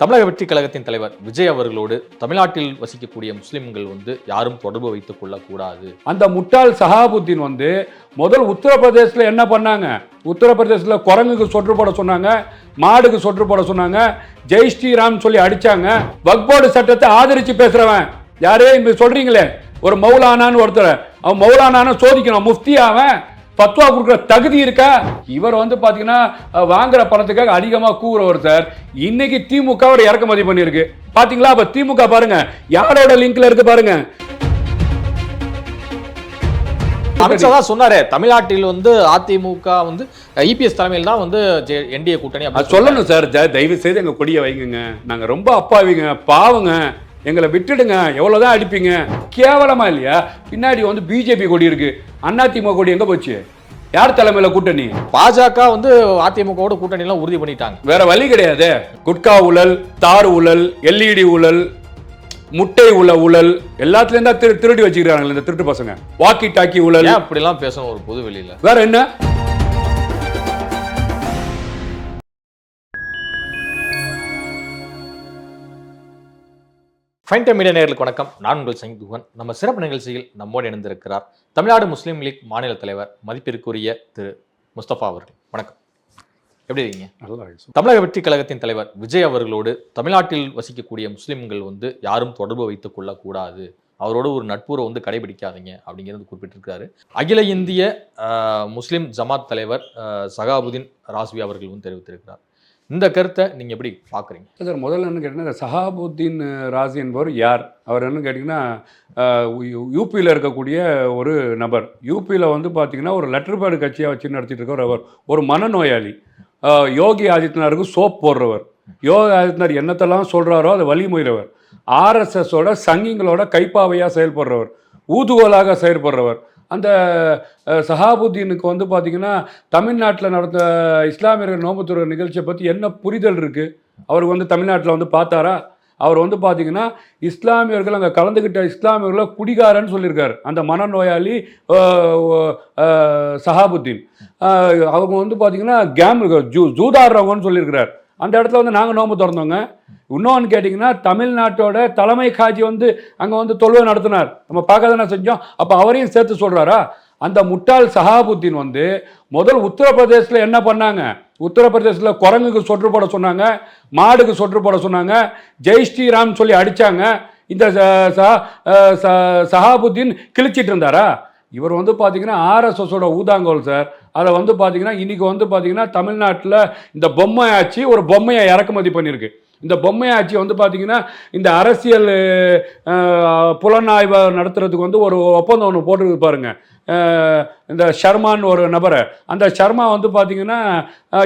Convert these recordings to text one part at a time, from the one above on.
தமிழக வெற்றி கழகத்தின் தலைவர் விஜய் அவர்களோடு தமிழ்நாட்டில் வசிக்கக்கூடிய முஸ்லிம்கள் யாரும் தொடர்பு வைத்துக் கொள்ளக்கூடாது. அந்த முட்டாள் சஹாபுத்தீன் முதல் உத்தரப்பிரதேசத்தில் என்ன பண்ணாங்க? உத்தரப்பிரதேசத்தில் குரங்குக்கு சொற்று போட சொன்னாங்க, மாடுக்கு சொற்று போட சொன்னாங்க, ஜெய் ஸ்ரீராம் சொல்லி அடிச்சாங்க. வக்ஃப் போர்டு சட்டத்தை ஆதரிச்சு பேசுறவன் யாரே இப்ப சொல்றீங்களே, ஒரு மௌலானான்னு ஒருத்தர், அவன் மௌலானான்னு சோதிக்கணும், முஃப்தி அவன் பத்வா கொடுக்குற தகுதி இருக்கா? இவர் பாத்தீங்கன்னா வாங்குற பணத்துக்காக அதிகமா கூறுறவர் சார். இன்னைக்கு திமுக அவர் இறக்குமதி பண்ணிருக்கு பாத்தீங்களா? அப்ப திமுக பாருங்க யாரோட லிங்க்ல இருக்கு பாருங்க. அமித்ஷா தான் சொன்னாரே, தமிழ்நாட்டில் அதிமுக இபிஎஸ் தலைமையில் தான் என்டிஏ கூட்டணி சொல்லணும் சார். தயவு செய்து எங்க கொடியை வைங்க, நாங்க ரொம்ப அப்பாவிங்க, பாவங்க, எங்களை விட்டுடுங்க, எவ்வளவுதான் அடிப்பீங்க, கேவலமா இல்லையா? பின்னாடி பிஜேபி கொடி இருக்கு, அதிமுக கொடி எங்க போச்சு? யார் தலைமையில கூட்டணி? பாஜக அதிமுக கூட்டணி எல்லாம் உறுதி பண்ணிட்டாங்க. வேற வழி கிடையாது. குட்கா ஊழல், தார் ஊழல், எல்இடி ஊழல், முட்டை ஊழல் எல்லாத்துலயும் தான் திருடி வச்சுக்கிறாங்க இந்த திருட்டு பசங்க. வாக்கி டாக்கி ஊழல், அப்படி எல்லாம் பேசணும் ஒரு பொது வெளியில. வேற என்ன? ஃபைன் டைம் மீடியா நேயர்களுக்கு வணக்கம். நான் உங்கள் சங்கீதுகன். நம்ம சிறப்பு நிகழ்ச்சியில் நம்மோடு இணைந்திருக்கிறார் தமிழ்நாடு முஸ்லீம் லீக் மாநில தலைவர் மதிப்பிற்குரிய திரு முஸ்தபா அவர்கள். வணக்கம், எப்படி இருக்கீங்க? தமிழக வெற்றி கழகத்தின் தலைவர் விஜய் அவர்களோடு தமிழ்நாட்டில் வசிக்கக்கூடிய முஸ்லிம்கள் யாரும் தொடர்பு வைத்துக் கொள்ளக்கூடாது, அவரோட ஒரு நட்புறவை கடைபிடிக்காதீங்க அப்படிங்கிறது குறிப்பிட்டிருக்கிறாரு. அகில இந்திய முஸ்லிம் ஜமாத் தலைவர் சகாபுதீன் ராஸ்வி அவர்கள் தெரிவித்திருக்கிறார். இந்த கருத்தை நீங்க எப்படி பாக்குறீங்க சார்? முதல்ல என்ன கேட்டீங்கன்னா, சஹாபுத்தீன் ராசி என்பவர் யார்? அவர் என்ன கேட்டிங்கன்னா, யூபியில் இருக்கக்கூடிய ஒரு நபர். யூபியில் பார்த்தீங்கன்னா ஒரு லெட்டர் பேடு கட்சியாக வச்சு நடத்திட்டு இருக்கவர். அவர் ஒரு மனநோயாளி. யோகி ஆதித்யநாருக்கு சோப் போடுறவர். யோகி ஆதித்யநாத் என்னத்தெல்லாம் சொல்கிறாரோ அதை வழிமொழிறவர். ஆர்எஸ்எஸோட சங்கிங்களோட கைப்பாவையாக செயல்படுறவர், ஊதுகோலாக செயல்படுறவர். அந்த சஹாபுத்தீனுக்கு பார்த்தீங்கன்னா தமிழ்நாட்டில் நடந்த இஸ்லாமியர்கள் நோன்பு துற நிகழ்ச்சியை பற்றி என்ன புரிதல் இருக்குது? அவருக்கு தமிழ்நாட்டில் பார்த்தாரா? அவர் பார்த்தீங்கன்னா இஸ்லாமியர்கள் அங்கே கலந்துக்கிட்ட இஸ்லாமியர்களை குடிகாரன்னு சொல்லியிருக்காரு அந்த மனநோயாளி சஹாபுத்தீன். அவங்க பார்த்தீங்கன்னா ஜூதாடுறவங்கன்னு சொல்லியிருக்கிறார். அந்த இடத்துல நாங்கள் நோன்பு திறந்தோங்க. இன்னொன்று கேட்டிங்கன்னா, தமிழ்நாட்டோட தலைமை காஜி அங்கே தொழுவை நடத்தினார். நம்ம பார்க்க தானே செஞ்சோம். அப்போ அவரையும் சேர்த்து சொல்கிறாரா? அந்த முட்டாள் சஹாபுத்தீன் முதல் உத்தரப்பிரதேசத்தில் என்ன பண்ணாங்க? உத்தரப்பிரதேசத்தில் குரங்குக்கு சொற்று போட சொன்னாங்க, மாடுக்கு சொற்று போட சொன்னாங்க, ஜெய் ஸ்ரீராம் சொல்லி அடித்தாங்க. இந்த சஹாபுத்தீன் கிழிச்சிட்டு இருந்தாரா? இவர் பார்த்தீங்கன்னா ஆர்எஸ்எஸோட ஊதாங்கோல் சார். அதை பார்த்தீங்கன்னா இன்னைக்கு பார்த்தீங்கன்னா தமிழ்நாட்டில் இந்த பொம்மை ஆட்சி ஒரு பொம்மையை இறக்குமதி பண்ணியிருக்கு. இந்த பொம்மை ஆட்சி பார்த்தீங்கன்னா இந்த அரசியல் புலனாய்வை நடத்துறதுக்கு ஒரு ஒப்பந்தம் ஒன்று போட்டுருக்கு பாருங்க. இந்த ஷர்மான் ஒரு நபரை, அந்த ஷர்மா பார்த்தீங்கன்னா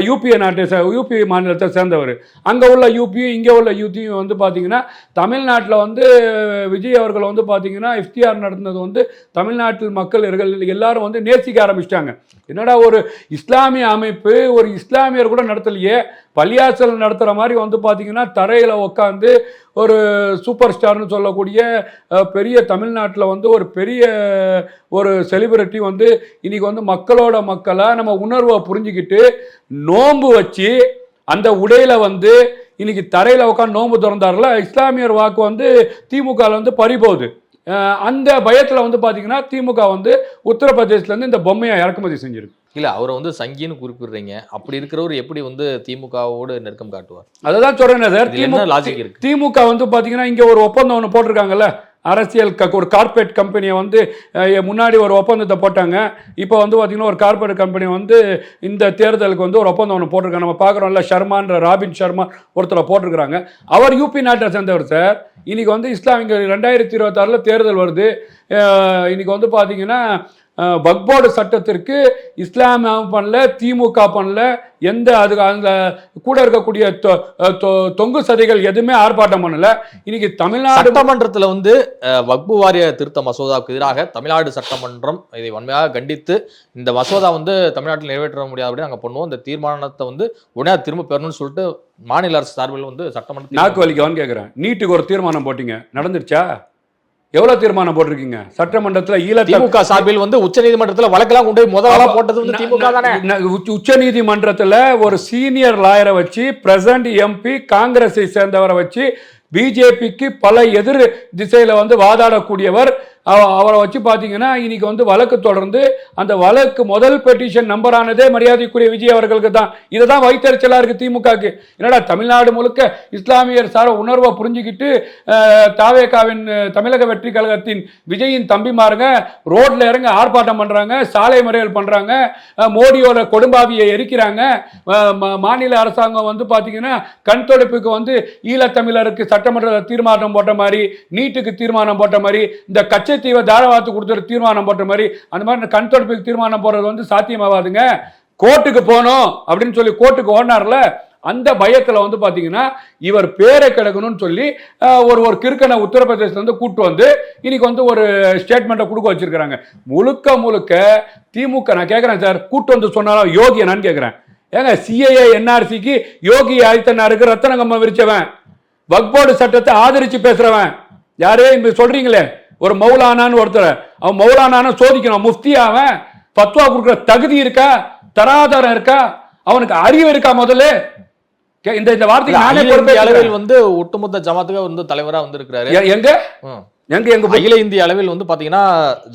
யூபி மாநிலத்தை சேர்ந்தவர். அங்கே உள்ள யூபியும் இங்கே உள்ள யூபியும் பார்த்தீங்கன்னா தமிழ்நாட்டில் விஜய் அவர்கள் பார்த்தீங்கன்னா இஃப்தியார் நடந்தது தமிழ்நாட்டில் மக்கள் எல்லாரும் நேசிக்க ஆரம்பிச்சிட்டாங்க. என்னடா ஒரு இஸ்லாமிய அமைப்பு ஒரு இஸ்லாமியர் கூட நடத்தலையே, பள்ளியாசல் நடத்துகிற மாதிரி பார்த்தீங்கன்னா தரையில் உட்காந்து ஒரு சூப்பர் ஸ்டார்னு சொல்லக்கூடிய பெரிய தமிழ்நாட்டில் ஒரு பெரிய ஒரு செலிபிரிட்டி இன்னைக்கு மக்களோட மக்களாக நம்ம உணர்வை புரிஞ்சுக்கிட்டு நோன்பு வச்சு அந்த உடையில இன்னைக்கு தரையில் உட்காந்து நோன்பு திறந்தாருல, இஸ்லாமியர் வாக்கு திமுக பறிபோகுது. அந்த பயத்தில் பார்த்தீங்கன்னா திமுக உத்தரப்பிரதேசத்துலேருந்து இந்த பொம்மையை இறக்குமதி செஞ்சிருக்கு. இல்ல அவரை சங்கின்னு குறிப்பிடுறீங்க. அப்படி இருக்கிறவர் எப்படி திமுகவோடு நெருக்கம் காட்டுவார்? அதான் சொல்றேன் சார். என்ன லாஜிக் இருக்கு? திமுக பாத்தீங்கன்னா இங்க ஒரு ஒப்பந்தம் ஒன்று போட்டிருக்காங்கல்ல, அரசியல் ஒரு கார்பரேட் கம்பெனியை முன்னாடி ஒரு ஒப்பந்தத்தை போட்டாங்க. இப்போ பார்த்தீங்கன்னா ஒரு கார்பரேட் கம்பெனி இந்த தேர்தலுக்கு ஒரு ஒப்பந்தம் ஒன்று போட்டிருக்காங்க. நம்ம பார்க்குறோம்ல, ஷர்மான்ற ராபின் ஷர்மா ஒருத்தர் போட்டிருக்கிறாங்க. அவர் யூபி நாட்டை சேர்ந்தவர் சார். இன்னைக்கு இஸ்லாமிய 2026 தேர்தல் வருது. இன்னைக்கு பார்த்தீங்கன்னா வக்ஃப் போர்டு சட்டத்திற்கு இஸ்லாம் பண்ணல, திமுக பண்ணல, எந்த அதுக்கு அந்த கூட இருக்கக்கூடிய தொங்கு சதைகள் எதுவுமே ஆர்ப்பாட்டம் பண்ணல. இன்னைக்கு தமிழ்நாடு சட்டமன்றத்தில் வக்ஃப் வாரிய திருத்த மசோதாவுக்கு எதிராக தமிழ்நாடு சட்டமன்றம் இதை வன்மையாக கண்டித்து இந்த மசோதா தமிழ்நாட்டில் நிறைவேற்ற முடியாது நாங்கள் பண்ணுவோம், இந்த தீர்மானத்தை உடனே திரும்ப பெறணும்னு சொல்லிட்டு மாநில அரசு சார்பில் சட்டமன்றத்தில் நாக்கு வலிக்கவான்னு கேட்குறேன். நீட்டுக்கு ஒரு தீர்மானம் போட்டீங்க, நடந்துருச்சா? எவ்வளவு தீர்மானம் போட்டிருக்கீங்க சட்டமன்றத்துல? திமுக சார்பில் வந்து உச்சநீதிமன்றத்துல வழக்கெல்லாம் கொண்டு போய் முதல்ல போட்டது வந்து திமுக தானே. உச்சநீதிமன்றத்துல ஒரு சீனியர் லாயரை வச்சு, பிரசன்ட் எம்பி காங்கிரஸை சேர்ந்தவரை வச்சு, பிஜேபிக்கு பல எதிர் திசையில வந்து வாதாடக்கூடியவர், அவரை வச்சு பாத்தீங்கன்னா இன்னைக்கு வந்து வழக்கு தொடர்ந்து அந்த வழக்கு முதல் பெட்டிஷன் நம்பர் ஆனதே மரியாதைக்குரிய விஜய் அவர்களுக்கு தான். இதுதான் வைத்தறிச்சலா இருக்கு திமுகக்கு. என்னடா தமிழ்நாடு முழுக்க இஸ்லாமியர் சார உணர்வை புரிஞ்சுக்கிட்டு தாவேகாவின் தமிழக வெற்றி கழகத்தின் விஜயின் தம்பிமாருங்க ரோட்ல இறங்க ஆர்ப்பாட்டம் பண்றாங்க, சாலை மறியல் பண்றாங்க, மோடியோட கொடும்பாவியை எரிக்கிறாங்க. மாநில அரசாங்கம் வந்து பாத்தீங்கன்னா கண் தொடுப்புக்கு வந்து ஈழத்தமிழருக்கு சட்டமன்ற தீர்மானம் போட்ட மாதிரி, நீட்டுக்கு தீர்மானம் போட்ட மாதிரி, இந்த கச்சை தீவை தாராவாத்து கொடுத்துரு தீர்மானம் போட்ட மாதிரி, அந்த மாதிரி கண் தொடுப்புக்கு தீர்மானம் போடுறது வந்து சாத்தியமாவாதுங்க. கோர்ட்டுக்கு போனோம் அப்படின்னு சொல்லி கோர்ட்டுக்கு ஓடினார்ல, அந்த பயத்தில் வந்து பார்த்தீங்கன்னா இவர் பேரை கிடக்கணும்னு சொல்லி ஒரு கிறுக்கனை உத்தரப்பிரதேசத்துல இருந்து கூட்டு வந்து இன்னைக்கு வந்து ஒரு ஸ்டேட்மெண்ட்டை கொடுக்க வச்சிருக்கிறாங்க. முழுக்க முழுக்க திமுக. நான் கேட்குறேன் சார், கூட்டு வந்து சொன்னாலும் யோகி என்னன்னு கேட்குறேன். ஏங்க சிஏஏ என்ஆர்சிக்கு யோகி ஆதித்யநாத்துக்கு ரத்தனங்கம்மா விரிச்சவன், வக்போர்டு சட்டத்தை ஆதரிச்சு பேசுறவன் யாரே சொல்றீங்களே, ஒரு மௌலானான்னு ஒருத்தர், அவன் மௌலானான்னு சோதிக்கணும். முஃப்தி அவன் பத்வா கொடுக்குற தகுதி இருக்கா, தராதரம் இருக்கா, அவனுக்கு அறிவு இருக்கா? முதல்ல இந்த வார்த்தைக்கு நானே பொறுப்பே. அளவில் வந்து ஒட்டுமொத்த ஜமாத்துக்கு வந்து தலைவரா வந்து இருக்கிறாரு. எங்க எங்க எங்க அகில இந்திய அளவில் வந்து பாத்தீங்கன்னா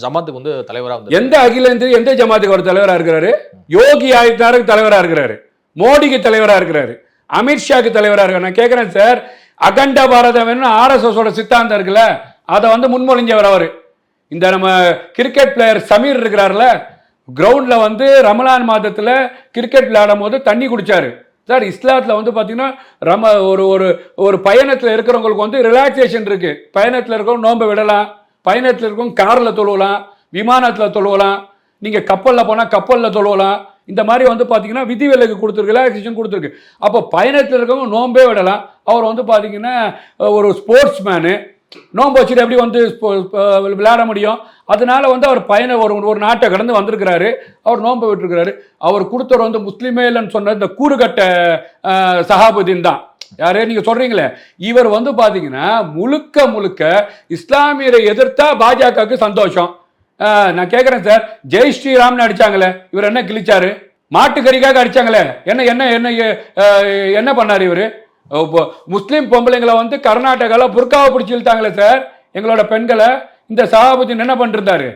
ஜமாத்துக்கு வந்து தலைவரா வந்து, எந்த அகில இந்திய எந்த ஜமாத்துக்கு ஒரு தலைவரா இருக்கிறாரு? யோகி ஆதித்யநாத்துக்கு தலைவரா இருக்கிறாரு, மோடிக்கு தலைவரா இருக்கிறாரு, அமித்ஷாக்கு தலைவரா இருக்காரு. நான் கேட்கிறேன் சார், அகண்ட பாரதம் ஆர்எஸ்எஸ் சித்தாந்தம் இருக்குல்ல, அதை வந்து முன்மொழிஞ்சவர் அவரு. இந்த நம்ம கிரிக்கெட் பிளேயர் சமீர் இருக்கிறார்ல, கிரவுண்ட்ல வந்து ரமலான் மாதத்துல கிரிக்கெட் விளையாடும் போது தண்ணி குடிச்சாரு சார். இஸ்லாத்துல வந்து பாத்தீங்கன்னா ஒரு பயணத்துல இருக்கிறவங்களுக்கு வந்து ரிலாக்ஸேஷன் இருக்கு. பயணத்துல இருக்கவங்க நோன்பை விடலாம், பயணத்துல இருக்கவங்க கார்ல தொழுவலாம், விமானத்துல தொழுவலாம், நீங்க கப்பல்ல போனா கப்பல்ல தொழுவலாம். இந்த மாதிரி வந்து பாத்தீங்கன்னா விதிவிலக்கு கொடுத்துருக்கு, ரிலாக்ஸேஷன் கொடுத்துருக்கு. அப்போ பயணத்தில் இருக்கவங்க நோன்பே விடலாம். அவர் வந்து பாத்தீங்கன்னா ஒரு ஸ்போர்ட்ஸ் மேனு, நோன்பு வச்சுட்டு எப்படி வந்து விளையாட முடியும்? அதனால வந்து அவர் பயணம் ஒரு நாட்டை கடந்து வந்திருக்கிறாரு, அவர் நோன்பு விட்டுருக்கிறாரு. அவர் கொடுத்தவர் வந்து முஸ்லிமே இல்லைன்னு சொன்ன இந்த கூறுகட்ட சஹாபுதீன் தான். யாரே நீங்க சொல்றீங்களே, இவர் வந்து பாத்தீங்கன்னா முழுக்க முழுக்க இஸ்லாமியரை எதிர்த்தா பாஜகவுக்கு சந்தோஷம். நான் கேட்கிறேன் சார், ஜெய் ஸ்ரீராம்னு அடிச்சாங்களே, இவர் என்ன கிழிச்சாரு? மாட்டுக்கறிக்காக அடிச்சாங்களே, என்ன என்ன என்ன என்ன பண்ணாரு இவரு? முஸ்லீம் பொம்பளைங்களை வந்து கர்நாடகால புர்காவை பிடிச்சி இழுத்தாங்களே சார், எங்களோட பெண்களை. இந்த சஹாபுதீன் என்ன பண்ணிருந்தாரு?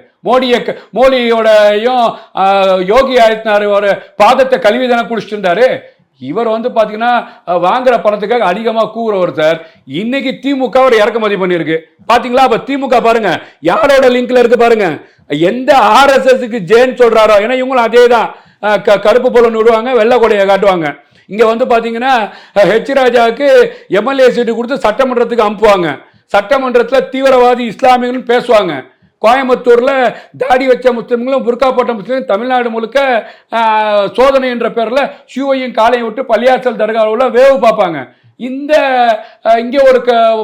மோடியோடையும் யோகி ஆதித்யநாத் பாதத்தை கழுவிதானே குடிச்சிட்டு இருந்தாரு. இவர் வந்து பாத்தீங்கன்னா வாங்குற பணத்துக்காக அதிகமா கூறுறவர் சார். இன்னைக்கு திமுக அவர் இறக்குமதி பண்ணிருக்கு பாத்தீங்களா? அப்ப திமுக பாருங்க யாரோட லிங்க்ல இருக்கு பாருங்க. எந்த ஆர்எஸ்எஸ்க்கு ஜேன்னு சொல்றாரோ, ஏன்னா இவங்களும் அதே தான், கருப்பு பொருள் விடுவாங்க, வெள்ளை கொடையை காட்டுவாங்க. இங்க வந்து பாத்தீங்கன்னா ஹெச் ராஜாவுக்கு எம்எல்ஏ சீட்டு கொடுத்து சட்டமன்றத்துக்கு அனுப்புவாங்க. சட்டமன்றத்துல தீவிரவாதி இஸ்லாமியர்கள் பேசுவாங்க. கோயம்புத்தூர்ல தாடி வச்ச முஸ்லிம்களும் புர்கா போட்ட முஸ்லீம் தமிழ்நாடு முழுக்க சோதனை என்ற பேர்ல ஷூவையும் காலையும் விட்டு பள்ளியாசல் தர்காவுல வேவு பார்ப்பாங்க. இங்க ஒரு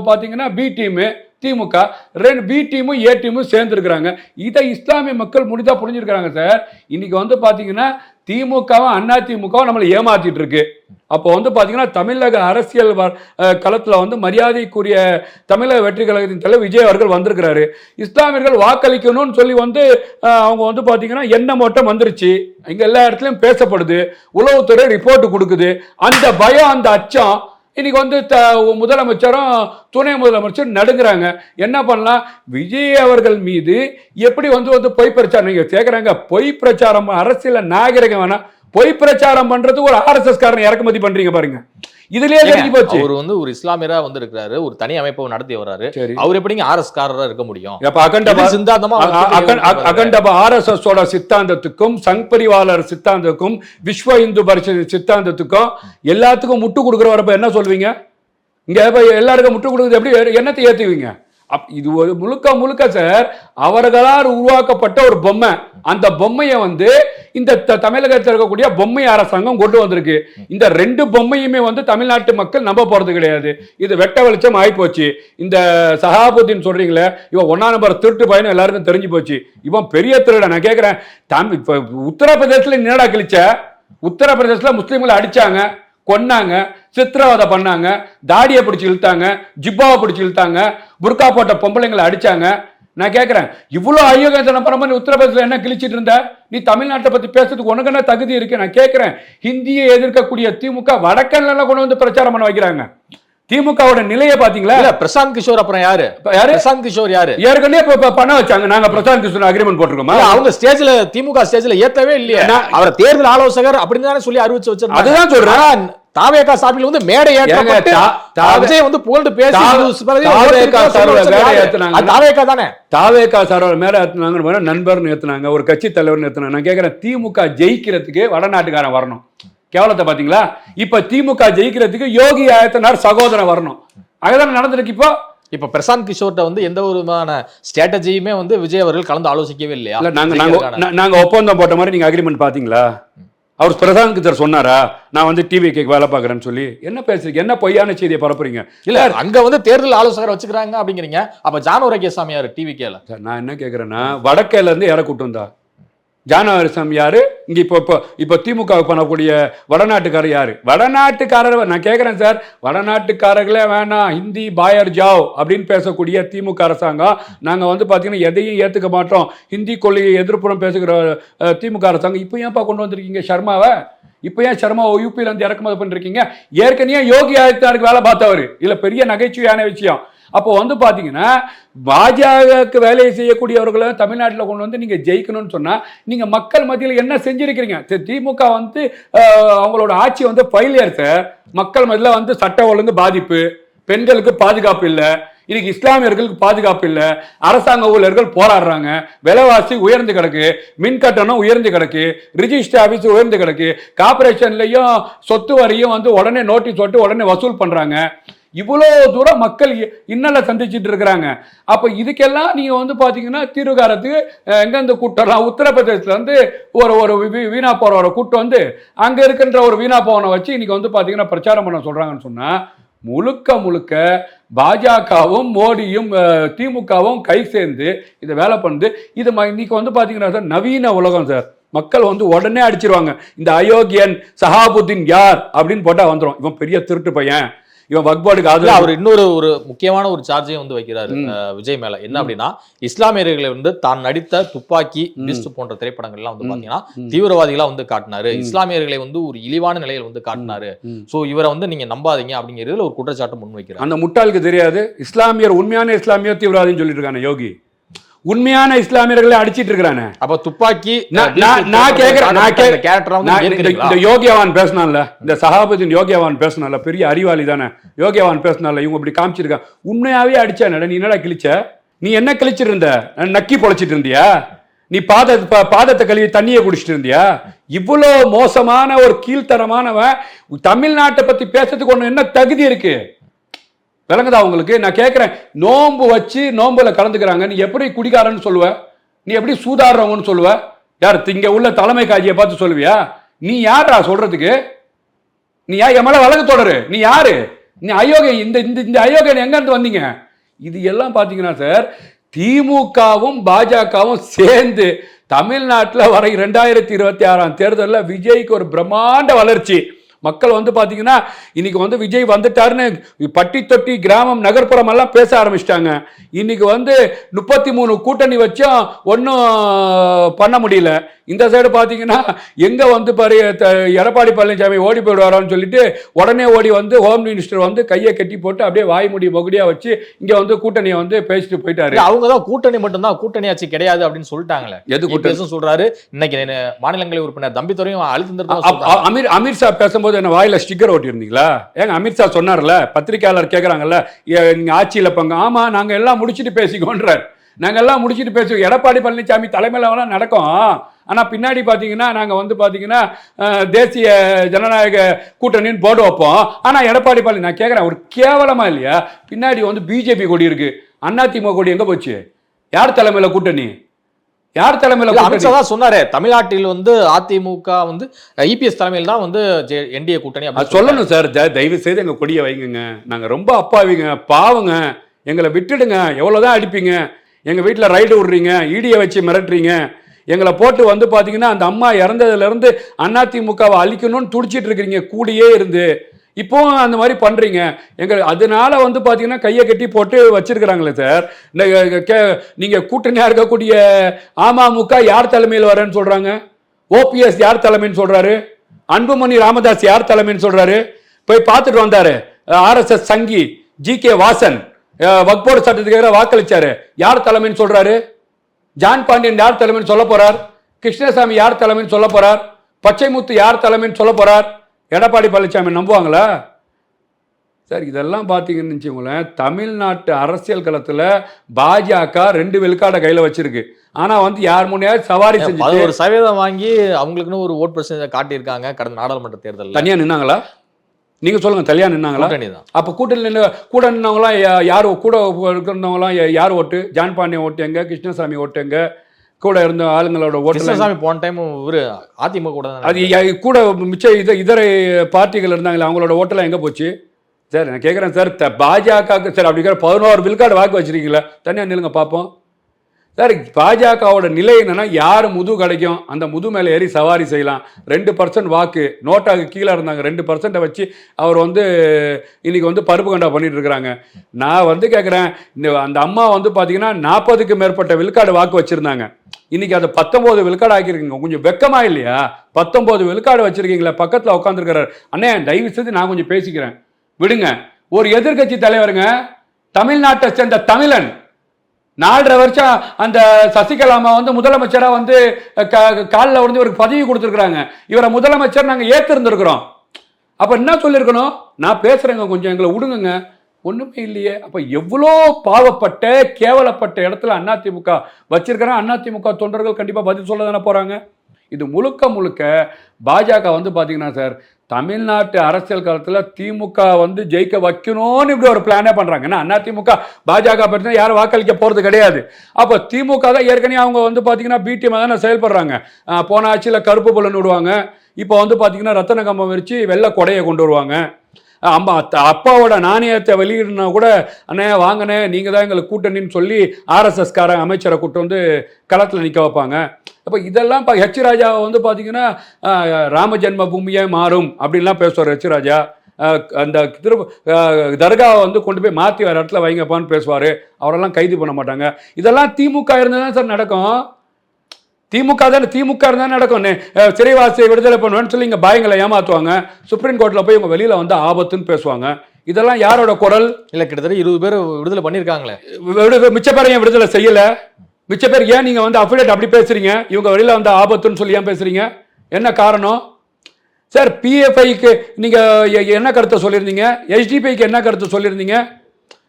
பாத்தீங்கன்னா பி டீமு திமுக, ரெண்டு பி டீமும் ஏ டீமும் சேர்ந்துருக்கிறாங்க. இதை இஸ்லாமிய மக்கள் முடிஞ்சா புரிஞ்சிருக்கிறாங்க சார். இன்னைக்கு வந்து பாத்தீங்கன்னா திமுகவும் அண்ணா திமுகவும் நம்மளை ஏமாத்திட்டு இருக்கு. அப்போ வந்து பாத்தீங்கன்னா தமிழக அரசியல் களத்துல வந்து மரியாதைக்குரிய தமிழக வெற்றி கழகத்தின் தலைவர் விஜய் அவர்கள் வந்திருக்கிறாரு. இஸ்லாமியர்கள் வாக்களிக்கணும்னு சொல்லி வந்து அவங்க வந்து பாத்தீங்கன்னா எண்ணம் ஓட்டம் வந்துருச்சு. இங்க எல்லா இடத்துலயும் பேசப்படுது, உளவுத்துறை ரிப்போர்ட் கொடுக்குது. அந்த பயம், அந்த அச்சம் இன்னைக்கு வந்து முதலமைச்சரும் துணை முதலமைச்சர் நடுங்குறாங்க. என்ன பண்ணலாம்? விஜய் அவர்கள் மீது எப்படி வந்து பொய் பிரச்சாரம் நீங்க கேட்கறாங்க. பொய் பிரச்சாரம் அரசியல நாகரிகம் வேணா, பொய் பிரச்சாரம் பண்றது ஒரு ஆர்எஸ்எஸ் காரன் இறக்குமதி பண்றீங்க பாருங்க. இதுலயே தெரிஞ்சு போச்சு. அவர் வந்து ஒரு இஸ்லாமியரா வந்து இருக்கிறாரு, ஒரு தனி அமைப்பை நடத்தி வர்றாரு. அவர் எப்படிங்க ஆர்எஸ் காரரா இருக்க முடியும்? அகண்ட ஆர்எஸ்எஸ் ஓட சித்தாந்தத்துக்கும் சங் பரிவாளர் சித்தாந்தத்துக்கும் விஸ்வ இந்து பரிஷத் சித்தாந்தத்துக்கும் எல்லாத்துக்கும் முட்டு கொடுக்குறவரப்ப என்ன சொல்வீங்க? இங்க எல்லாருக்கும் முட்டு கொடுக்குறது எப்படி, என்னத்தை ஏத்துவீங்க? இது ஒரு முழுக்க சார் அவர்களால் உருவாக்கப்பட்ட ஒரு பொம்மை. அந்த பொம்மையை வந்து இந்த தமிழகத்தில் இருக்கக்கூடிய பொம்மை அரசாங்கம் கொண்டு வந்திருக்கு. இந்த ரெண்டு பொம்மையுமே வந்து தமிழ்நாட்டு மக்கள் நம்ப போறது கிடையாது. இது வெட்ட வெளிச்சம் ஆயிப்போச்சு. இந்த சஹாபுதீன் சொல்றீங்களே, இவன் 1ஆம் நம்பர் திருட்டு பையன் எல்லாருக்கும் தெரிஞ்சு போச்சு. இவன் பெரிய திருட. நான் கேட்கிறேன், உத்தரப்பிரதேசத்துல என்னடா கிழிச்ச? உத்தரப்பிரதேசத்துல முஸ்லீம்களை அடிச்சாங்க, கொன்னாங்க, சித்திரவதை பண்ணாங்க, தாடியை பிடிச்சி இழுத்தாங்க, ஜிப்பாவை பிடிச்சி இழுத்தாங்க, புர்கா போட்ட பொம்பளைங்களை அடிச்சாங்க. நான் கேட்கிறேன், இவ்வளவு அயோக்கியத்தனம் பண்ண மாதிரி உத்தரப்பிரதேசல என்ன கிழிச்சிட்டு இருந்த? நீ தமிழ்நாட்டை பத்தி பேசுறதுக்கு உனக்கு என்ன தகுதி இருக்கு? நான் கேட்கிறேன், ஹிந்தியை எதிர்க்கக்கூடிய திமுக வடக்கன்ல கொண்டு வந்து பிரச்சாரம் பண்ண வைக்கிறாங்க. திமுகவோட நிலையை பாத்தீங்களா? பிரசாந்த் கிஷோர் அப்புறம் யாரு? பிரசாந்த் கிஷோர் யாரு? ஏற்கனவே பணம் வச்சாங்க. நாங்க பிரசாந்த் கிஷோர் அக்ரிமெண்ட் போட்டிருக்கோமா? அவங்க ஸ்டேஜ்ல திமுக ஸ்டேஜ்ல ஏத்தவே இல்லையா? அவர் தேர்தல் ஆலோசகர் அப்படின்னு தானே சொல்லி அறிவிச்சு வச்சிருந்தாங்க. அதுதான் சொல்றேன். தாவேகா சாப்பில் வந்து மேடை ஏற்றப்பட்டு விஜய் வந்து புகழ்ந்து பேசி தாவேகா தானே தாவேகா சார் மேல ஏத்துனாங்க, நண்பர்னு ஏத்துனாங்க, ஒரு கட்சி தலைவர்னு ஏத்துனாங்க. நான் கேட்கிறேன், திமுக ஜெயிக்கிறதுக்கு வடநாட்டுக்காரன் வரணும். கேவலத்தை பாத்தீங்களா? இப்ப திமுக ஜெயிக்கிறதுக்கு யோகி ஆதித்யநாத் சகோதரன் வரணும். அதுதான் நடந்திருக்கு. இப்ப பிரசாந்த் கிஷோர்ட்ட வந்து எந்த ஒரு விதமான ஸ்ட்ராட்டஜியுமே வந்து விஜய் அவர்கள் கலந்து ஆலோசிக்கவே இல்லையா? நாங்க ஒப்பந்தம் போட்ட மாதிரி நீங்க அக்ரிமெண்ட் பாத்தீங்களா? அவர் பிரசாந்த் கிஷோர் சொன்னாரா நான் வந்து டிவிக்கு வேலை பார்க்கறேன்னு சொல்லி? என்ன பேசுறீங்க? என்ன பொய்யான செய்தியை பரப்புறீங்க? இல்ல அங்க வந்து தேர்தல் ஆலோசகர் வச்சுக்கிறாங்க அப்படிங்கிறீங்க. அப்ப ஜானு சாமியார் டிவிக்கேல நான் என்ன கேட்கிறேன்னா, வடக்கேல இருந்து யாரை கூட்டு வந்தா? ஜானவரிசம் யாரு? இங்க இப்போ திமுக பண்ணக்கூடிய வடநாட்டுக்காரர் யாரு? வடநாட்டுக்காரர் நான் கேட்கிறேன் சார், வடநாட்டுக்காரர்களே வேணாம், ஹிந்தி பாயர் ஜாவ் அப்படின்னு பேசக்கூடிய திமுக அரசாங்கம். நாங்க வந்து பாத்தீங்கன்னா எதையும் ஏத்துக்க மாட்டோம், ஹிந்தி கொள்கையை எதிர்ப்புறம் பேசுகிற திமுக அரசாங்கம். இப்போ ஏன்ப்பா கொண்டு வந்திருக்கீங்க ஷர்மாவை? இப்போ ஏன் ஷர்மா யூபியில இருந்து இறக்குமதி பண்ணிருக்கீங்க? ஏற்கனவே யோகி ஆதித்யநாத்துக்கு வேலை பார்த்தவர். இல்ல பெரிய நகைச்சுவையான விஷயம். அப்போ வந்து பாத்தீங்கன்னா பாஜகவுக்கு வேலையை செய்யக்கூடியவர்களை தமிழ்நாட்டில் கொண்டு வந்து நீங்க ஜெயிக்கணும்னு சொன்னா நீங்க மக்கள் மத்தியில் என்ன செஞ்சிருக்கிறீங்க? திமுக வந்து அவங்களோட ஆட்சி வந்து ஃபெயிலியர் சார். மக்கள் மத்தியில் வந்து சட்ட ஒழுங்கு பாதிப்பு, பெண்களுக்கு பாதுகாப்பு இல்லை, இன்னைக்கு இஸ்லாமியர்களுக்கு பாதுகாப்பு இல்லை, அரசாங்க ஊழியர்கள் போராடுறாங்க, விலைவாசி உயர்ந்து கிடக்கு, மின் கட்டணம் உயர்ந்து கிடக்கு, ரிஜிஸ்டர் ஆபீஸ் உயர்ந்து கிடக்கு, கார்பரேஷன்லயும் சொத்து வரியும் வந்து உடனே நோட்டீஸ் போட்டு உடனே வசூல் பண்றாங்க. இவ்வளோ தூரம் மக்கள் இன்னலை சந்திச்சுட்டு இருக்கிறாங்க. அப்போ இதுக்கெல்லாம் நீங்க வந்து பாத்தீங்கன்னா தீர்வு காலத்துக்கு எங்கெந்த கூட்டம் உத்தரப்பிரதேசத்துல வந்து ஒரு வீணா போறவரை கூட்டம் வந்து அங்க இருக்கின்ற ஒரு வீணா போவனை வச்சு இன்னைக்கு வந்து பாத்தீங்கன்னா பிரச்சாரம் பண்ண சொல்றாங்கன்னு சொன்னா முழுக்க பாஜகவும் மோடியும் திமுகவும் கை சேர்ந்து இதை வேலை பண்ணுது. இது இன்னைக்கு வந்து பாத்தீங்கன்னா சார் நவீன உலகம் சார். மக்கள் வந்து உடனே அடிச்சிருவாங்க. இந்த அயோக்கியன் சஹாபுத்தீன் யார் அப்படின்னு போட்டா வந்துடும், இவன் பெரிய திருட்டு பையன், இவன் வக்பாடுக்கு ஆதரவு. அவர் இன்னொரு ஒரு முக்கியமான ஒரு சார்ஜையும் வந்து வைக்கிறாரு விஜய் மேல. என்ன அப்படின்னா, இஸ்லாமியர்களை வந்து தான் நடித்த துப்பாக்கி, பீஸ்ட் போன்ற திரைப்படங்கள்லாம் வந்து பாத்தீங்கன்னா தீவிரவாதிகளா வந்து காட்டினாரு, இஸ்லாமியர்களை வந்து ஒரு இழிவான நிலையில் வந்து காட்டினாரு, சோ இவரை வந்து நீங்க நம்பாதீங்க அப்படிங்கிறதுல ஒரு குற்றச்சாட்டு முன்வைக்கிறார். அந்த முட்டாளுக்கு தெரியாது இஸ்லாமியர் உண்மையான இஸ்லாமியர் தீவிரவாதின்னு சொல்லிட்டு இருக்காங்க யோகி. உண்மையான இஸ்லாமியர்களை அடிச்சிட்டு இருக்கானே. அப்ப துப்பாக்கி இந்த யோகியவான் பேசினான்ல, இந்த சஹாபுதீன் யோகியவான் பேசினால, பெரிய அறிவாளி தானே யோகியவான் பேசினால, இவங்க இப்படி காமிச்சிருக்கான். உண்மையாவே அடிச்சானட, நீ என்னடா கிழிச்ச? நீ என்ன கிழிச்சிட்டு இருந்த? நக்கி பொழைச்சிட்டு இருந்தியா? நீ பாதத்தை கழுவி தண்ணியை குடிச்சிட்டு இருந்தியா? இவ்வளோ மோசமான ஒரு கீழ்த்தரமானவன் தமிழ்நாட்டை பத்தி பேசுறதுக்கு ஒண்ணு என்ன தகுதி இருக்கு? விளங்குதா உங்களுக்கு? நான் கேட்கிறேன், நோன்பு வச்சு நோன்புல கலந்துக்கிறாங்க, நீ எப்படி குடிகாரன்னு சொல்லுவ? நீ எப்படி சூதாடுறவங்கன்னு சொல்லுவ? யார் இங்க உள்ள தலைமை காட்சியை பார்த்து சொல்லுவியா? நீ யாரா சொல்றதுக்கு? நீ என் மேல வழக்கு தொடரு. நீ யாரு? நீ அயோக்கிய. இந்த அயோக்கியன் எங்க இருந்து வந்தீங்க? இது எல்லாம் பாத்தீங்கன்னா சார், திமுகவும் பாஜகவும் சேர்ந்து தமிழ்நாட்டில் வர 2026 தேர்தலில் விஜய்க்கு ஒரு பிரம்மாண்ட வளர்ச்சி. மக்கள் வந்து பாத்தீங்கன்னா இன்னைக்கு வந்து விஜய் வந்துட்டாருன்னு பட்டி தொட்டி கிராமம் நகர்ப்புறம் எல்லாம் பேச ஆரம்பிச்சிட்டாங்க. இன்னைக்கு வந்து 33 கூட்டணி வச்சும் ஒன்றும் பண்ண முடியல. இந்த சைடு பாத்தீங்கன்னா எங்க வந்து எடப்பாடி பழனிசாமி ஓடி போயிடுவாரான்னு சொல்லிட்டு உடனே ஓடி வந்து ஹோம் மினிஸ்டர் வந்து கையை கட்டி போட்டு அப்படியே வாய்மூடி மகுடியா வச்சு இங்க வந்து கூட்டணியை வந்து பேசிட்டு போயிட்டாரு. அவங்க தான் கூட்டணி மட்டும்தான், கூட்டணி ஆட்சி கிடையாது அப்படின்னு சொல்லிட்டாங்களே. எது கூட்டணி சொல்றாரு? இன்னைக்கு மாநிலங்களவை உறுப்பினர் தம்பித்துறையும் அழுத்திருந்தாரு. அமித்ஷா பேசும்போது என்ன வாயில ஸ்டிக்கர் ஓட்டி இருந்தீங்களா? ஏங்க அமித்ஷா சொன்னார்ல, பத்திரிகையாளர் கேட்கறாங்கல்ல, நீங்க ஆட்சியில பங்கு. ஆமா, நாங்க எல்லாம் முடிச்சுட்டு பேசிக்கோன்றார். நாங்க எல்லாம் முடிச்சுட்டு பேசுவோம். எடப்பாடி பழனிசாமி தலைமையில நடக்கும். ஆனா பின்னாடி பாத்தீங்கன்னா நாங்க வந்து பாத்தீங்கன்னா தேசிய ஜனநாயக கூட்டணின்னு போர்டு வைப்போம். ஆனா எடப்பாடி பழனி, நான் கேட்கிறேன், ஒரு கேவலமா இல்லையா? பின்னாடி வந்து பிஜேபி கொடி இருக்கு, அதிமுக கொடி எங்க போச்சு? யார் தலைமையில கூட்டணி? யார் தலைமையில? அமித்ஷா தான் சொன்னாரு, தமிழ்நாட்டில் வந்து அதிமுக வந்து இபிஎஸ் தலைமையில் தான் வந்து என்டிஏ கூட்டணி. சொல்லணும் சார், தயவு செய்து எங்க கொடியை வைங்க, நாங்க ரொம்ப அப்பாவிங்க, பாவங்க, எங்களை விட்டுடுங்க, எவ்வளவுதான் அடிப்பீங்க, எங்க வீட்டுல ரைடு விடுறீங்க, ஈடியை வச்சு மிரட்டுறீங்க, எங்களை போட்டு வந்து பார்த்தீங்கன்னா அந்த அம்மா இறந்ததுலேருந்து அதிமுகவை அழிக்கணும்னு துடிச்சிட்டு இருக்கிறீங்க கூடியே இருந்து. இப்போவும் அந்த மாதிரி பண்ணுறீங்க. அதனால வந்து பார்த்தீங்கன்னா கையை கட்டி போட்டு வச்சிருக்கிறாங்களே சார். நீங்கள் கூட்டணியாக இருக்கக்கூடிய அமமுக யார் தலைமையில் வரேன்னு சொல்கிறாங்க? ஓபிஎஸ் யார் தலைமைன்னு சொல்கிறாரு? அன்புமணி ராமதாஸ் யார் தலைமைன்னு சொல்கிறாரு? போய் பார்த்துட்டு வந்தாரு RSS சங்கி GK வாசன் வக்போர்டு சட்டத்துக்கு வாக்களிச்சாரு. யார் தலைமைன்னு சொல்கிறாரு? ஜான் பாண்டியன் யார் தலைமைன்னு சொல்ல போகிறார்? கிருஷ்ணசாமி யார் தலைமைன்னு சொல்ல போகிறார்? பச்சைமுத்து யார் தலைமைன்னு சொல்ல போகிறார்? எடப்பாடி பழனிசாமி நம்புவாங்களா சார்? இதெல்லாம் பார்த்தீங்கன்னு வச்சுக்கோங்களேன், தமிழ்நாட்டு அரசியல் களத்தில் பாஜக 2 விழுக்காடை கையில் வச்சிருக்கு. ஆனால் வந்து யார் முன்னையாவது சவாரி செஞ்சு 11% வாங்கி அவங்களுக்குன்னு ஒரு ஓட் பர்சன்டேஜ் காட்டியிருக்காங்க கடந்த நாடாளுமன்ற தேர்தலில். தனியாக நின்னாங்களா? நீங்கள் சொல்லுங்கள், தனியாக நின்னாங்களா? அப்போ கூட்டணி கூட நின்னவங்களாம் யார்? கூட இருக்கிறவங்களாம் யார் ஓட்டு? ஜான் பாண்டியன் ஓட்டு எங்க? கிருஷ்ணசாமி ஓட்டு எங்க? கூட இருந்த ஆளுங்களோட ஓட்டு? கிருஷ்ணசாமி போன டைம் ஒரு அதிமுக கூட அது கூட மிச்ச இதர பார்ட்டிகள் இருந்தாங்களே, அவங்களோட ஓட்டெல்லாம் எங்கே போச்சு சார்? நான் கேட்குறேன் சார், பாஜகவுக்கு சார் அப்படி 11 விழுக்காடு வாக்கு வச்சிருக்கீங்களா? தனியாக நில்லுங்க பார்ப்போம் சார். பாஜகவோட நிலை என்னன்னா, யார் முது கிடைக்கும் அந்த முது மேலே ஏறி சவாரி செய்யலாம். 2% வாக்கு நோட்டாக்கு கீழே இருந்தாங்க. 2% வச்சு அவர் வந்து இன்னைக்கு வந்து பருப்பு கண்டா பண்ணிட்டு இருக்கிறாங்க. நான் வந்து கேட்குறேன், அந்த அம்மா வந்து பார்த்தீங்கன்னா 40க்கு மேற்பட்ட விழுக்காடு வாக்கு வச்சிருந்தாங்க. இன்னைக்கு அதை 19 விழுக்காடு ஆக்கியிருக்கீங்க. கொஞ்சம் வெக்கமா இல்லையா? 19 விழுக்காடு வச்சிருக்கீங்களா? பக்கத்தில் உட்காந்துருக்கிறார். அண்ணே தயவு செய்து நான் கொஞ்சம் பேசிக்கிறேன் விடுங்க. ஒரு எதிர்கட்சி தலைவருங்க, தமிழ்நாட்டை சேர்ந்த தமிழன், 4.5 வருஷம் அந்த சசிகலாமா வந்து முதலமைச்சராக வந்து காலில் வந்து இவருக்கு பதவி கொடுத்துருக்குறாங்க. இவரை முதலமைச்சர் நாங்கள் ஏற்றிருந்துருக்கிறோம். அப்போ என்ன சொல்லியிருக்கணும்? நான் பேசுகிறேங்க, கொஞ்சம் எங்களை விடுங்க. ஒன்றுமே இல்லையே. அப்போ எவ்வளோ பாவப்பட்ட கேவலப்பட்ட இடத்துல அதிமுக வச்சிருக்கிறேன். அதிமுக தொண்டர்கள் கண்டிப்பாக பதில் சொல்ல தானே போகிறாங்க. இது முழுக்க முழுக்க பாஜக வந்து பார்த்தீங்கன்னா சார், தமிழ்நாட்டு அரசியல் காலத்தில் திமுக வந்து ஜெயிக்க வைக்கணும்னு இப்படி ஒரு பிளானே பண்ணுறாங்க. ஏன்னா அதிமுக பாஜக பற்றி யாரும் வாக்களிக்க போகிறது கிடையாது. அப்போ திமுக தான் ஏற்கனவே அவங்க வந்து பார்த்தீங்கன்னா பிடிஎம் தானே செயல்படுறாங்க. போன ஆட்சியில் கருப்பு புலன் விடுவாங்க. இப்போ வந்து பார்த்தீங்கன்னா ரத்தன கம்பம் வச்சு வெள்ளை கொடையை கொண்டு வருவாங்க. அப்பாவோட நாணயத்தை வெளியிடனா கூட அண்ணே வாங்கண்ணே நீங்கள் தான் எங்களுக்கு கூட்டணின்னு சொல்லி RSS காரன் அமைச்சரை கூட்டு வந்து களத்தில் நிற்க வைப்பாங்க. அப்போ இதெல்லாம் H ராஜாவை வந்து பார்த்தீங்கன்னா ராம ஜென்ம பூமியே மாறும் அப்படின்லாம் பேசுவார் H ராஜா. அந்த தர்காவை வந்து கொண்டு போய் மாற்றி வேறு இடத்துல வைங்கப்பான்னு பேசுவார். அவரெல்லாம் கைது பண்ண மாட்டாங்க. இதெல்லாம் திமுக இருந்தால் தான் சார் நடக்கும். திமுக இருந்தால் நடக்கும். சிறைவாசியை விடுதலை பண்ணுவேன்னு சொல்லி இங்கே பாயங்களை ஏமாற்றுவாங்க. சுப்ரீம் கோர்ட்டில் போய் இவங்க வெளியில் வந்து ஆபத்துன்னு பேசுவாங்க. இதெல்லாம் யாரோட குரல்? இல்லை, கிட்டத்தட்ட 20 பேர் விடுதலை பண்ணியிருக்காங்களே. மிச்ச பேர் ஏன் விடுதலை செய்யலை? மிச்ச பேர் ஏன் நீங்கள் வந்து அஃபிடேட் அப்படி பேசுகிறீங்க? இவங்க வெளியில் வந்து ஆபத்துன்னு சொல்லி ஏன் பேசுகிறீங்க? என்ன காரணம் சார்? PFIக்கு நீங்கள் என்ன கருத்தை சொல்லியிருந்தீங்க? HDPIக்கு என்ன கருத்தை சொல்லியிருந்தீங்க?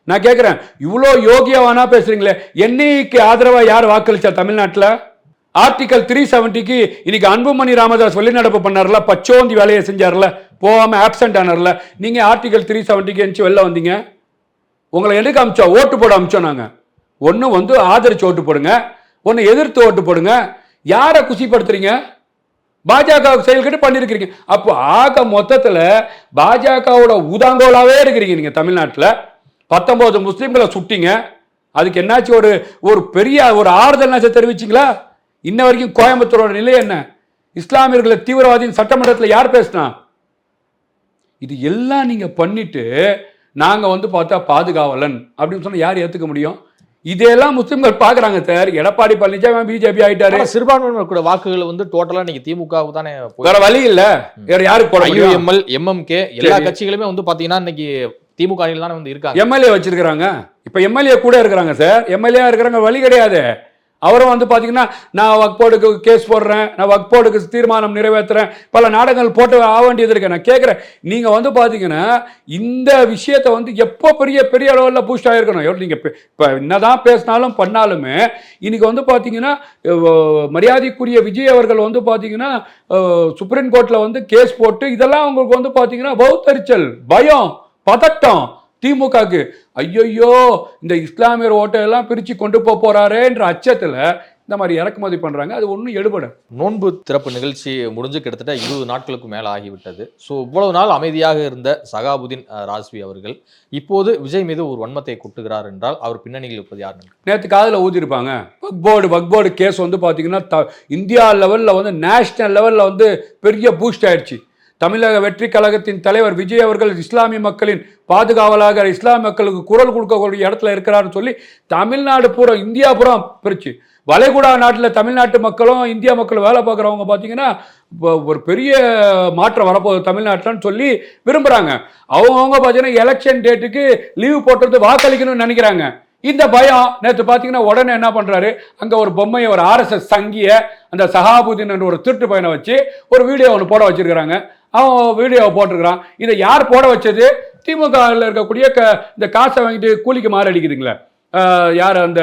நான் கேட்குறேன், இவ்வளோ யோகியவானா பேசுகிறீங்களே. என்ஐக்கு ஆதரவாக யார் வாக்களிச்சா தமிழ்நாட்டில்? ஆர்டிகல் 370க்கு இன்னைக்கு அன்புமணி ராமதாஸ் வெளிநடப்பு பண்ணார்ல, பச்சோந்தி வேலையை செஞ்சார்ல, போகாமல் ஆப்சென்ட் ஆனார்ல. நீங்கள் ஆர்டிகல் 370க்கு எந்திச்சு வெளில வந்தீங்க. உங்களை எதுக்கு அமிச்சோம்? ஓட்டு போட அமிச்சோம். நாங்கள் ஒன்று வந்து ஆதரிச்சு ஓட்டு போடுங்க, ஒன்று எதிர்த்து ஓட்டு போடுங்க. யாரை குசிப்படுத்துறீங்க? பாஜக செயல்கிட்ட பண்ணியிருக்கிறீங்க. அப்போ ஆக மொத்தத்தில் பாஜகவோட உதாங்கோலாவே இருக்கிறீங்க நீங்கள் தமிழ்நாட்டில். 19 முஸ்லீம்களை சுட்டிங்க. அதுக்கு என்னாச்சு? ஒரு பெரிய ஒரு ஆறுதல் தெரிவிச்சிங்களா? இன்ன வரைக்கும் கோயம்புத்தூரோட நிலை என்ன? இஸ்லாமியர்களை தீவிரவாதியின் சட்டமன்றத்தில் யார் பேசினா? இது எல்லாம் நீங்க பண்ணிட்டு நாங்க வந்து பார்த்தா பாதுகாவலன் அப்படின்னு சொன்னா யார் ஏத்துக்க முடியும்? இதெல்லாம் முஸ்லிம்கள் பாக்குறாங்க சார். எடப்பாடி பழனிசாமி பிஜேபி ஆயிட்டாரு. சிறுபான்மையினர் கூட வாக்குகள் வந்து டோட்டலா நீங்க திமுக தானே, வேற வழி இல்ல. வேற யாருக்கு போட முடியும்? UML MMK எல்லா கட்சிகளுமே வந்து பாத்தீங்கன்னா இன்னைக்கு திமுக தானே வந்து இருக்காங்க. எம்எல்ஏ வச்சிருக்காங்க. இப்ப எம்எல்ஏ கூட இருக்கிறாங்க சார். எம்எல்ஏ இருக்கிறாங்க, வழி கிடையாது. அவரும் வந்து பார்த்தீங்கன்னா நான் வக்போர்டுக்கு கேஸ் போடுறேன், நான் வக்போர்டுக்கு தீர்மானம் நிறைவேற்றுறேன், பல நாடகங்கள் போட்டு ஆக வேண்டியது இருக்கு. நான் கேட்குறேன், நீங்கள் வந்து பார்த்தீங்கன்னா இந்த விஷயத்தை வந்து எப்போ பெரிய பெரிய அளவில் பூஸ்ட் ஆகிருக்கணும். நீங்கள் இப்போ என்னதான் பேசினாலும் பண்ணாலுமே இன்னைக்கு வந்து பார்த்தீங்கன்னா மரியாதைக்குரிய விஜய் அவர்கள் வந்து பார்த்தீங்கன்னா சுப்ரீம் கோர்ட்டில் வந்து கேஸ் போட்டு இதெல்லாம் உங்களுக்கு வந்து பார்த்தீங்கன்னா பௌத்தரிச்சல், பயம், பதட்டம் திமுகக்கு. ஐயோ இந்த இஸ்லாமியர் ஓட்டை எல்லாம் பிரித்து கொண்டு போறாரேன்ற அச்சத்தில் இந்த மாதிரி இறக்குமதி பண்ணுறாங்க. அது ஒன்றும் எடுபட. நோன்பு திறப்பு நிகழ்ச்சி முடிஞ்சு கிட்டத்தட்ட 20 நாட்களுக்கு மேலே ஆகிவிட்டது. ஸோ இவ்வளவு நாள் அமைதியாக இருந்த சகாபுதீன் ராஸ்வி அவர்கள் இப்போது விஜய் மீது ஒரு வன்மத்தை கொட்டுகிறார் என்றால் அவர் பின்னணியில் இருப்பது யார்? நேற்று காதில் ஊதிருப்பாங்க. வக்போர்டு கேஸ் வந்து பார்த்தீங்கன்னா இந்தியா லெவலில் வந்து நேஷனல் லெவலில் வந்து பெரிய பூஸ்ட் ஆயிடுச்சு. தமிழக வெற்றி கழகத்தின் தலைவர் விஜய் அவர்கள் இஸ்லாமிய மக்களின் பாதுகாவலாக இஸ்லாமிய மக்களுக்கு குரல் கொடுக்கக்கூடிய இடத்துல இருக்கிறாருன்னு சொல்லி தமிழ்நாடு பூரா இந்தியா பூரா பிரிச்சு வளைகுடா நாட்டில் தமிழ்நாட்டு மக்களும் இந்தியா மக்களும் வேலை பார்க்குறவங்க பார்த்தீங்கன்னா ஒரு பெரிய மாற்றம் வரப்போகுது தமிழ்நாட்டில்னு சொல்லி விரும்புகிறாங்க. அவங்கவுங்க பார்த்தீங்கன்னா எலெக்ஷன் டேட்டுக்கு லீவு போட்டுறது வாக்களிக்கணும்னு நினைக்கிறாங்க. இந்த பயம் நேற்று பார்த்தீங்கன்னா உடனே என்ன பண்ணுறாரு, அங்கே ஒரு பொம்மையை ஒரு RSS சங்கிய அந்த சகாபுதீன் என்ற ஒரு திருட்டு பையனை வச்சு ஒரு வீடியோ ஒன்று போட வச்சிருக்கிறாங்க. அவன் வீடியோவை போட்டிருக்கிறான். இதை யார் போட வச்சது? திமுகவில் இருக்கக்கூடிய இந்த காசை வாங்கிட்டு கூலிக்கு மாறடிக்குதுங்களே யார், அந்த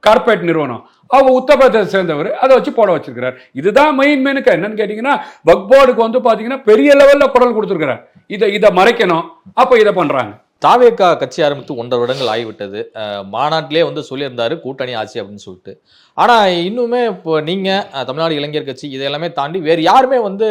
கார்பரேட் நிறுவனம், அவங்க உத்தரப்பிரதேச சேர்ந்தவர், அதை வச்சு போட வச்சிருக்கிறார். இதுதான் மெயினுக்கு என்னன்னு கேட்டீங்கன்னா வக்போர்டுக்கு வந்து பார்த்தீங்கன்னா பெரிய லெவலில் குரல் கொடுத்துருக்கிறார். இதை மறைக்கணும். அப்போ இதை பண்ணுறாங்க. தாவேகா கட்சி ஆரம்பித்து 1.5 வருடங்கள் ஆகிவிட்டது. மாநாட்டிலே வந்து சொல்லியிருந்தாரு கூட்டணி ஆட்சி அப்படின்னு சொல்லிட்டு. ஆனால் இன்னுமே இப்போ நீங்கள் தமிழ்நாடு இளைஞர் கட்சி இதையெல்லாமே தாண்டி வேறு யாருமே வந்து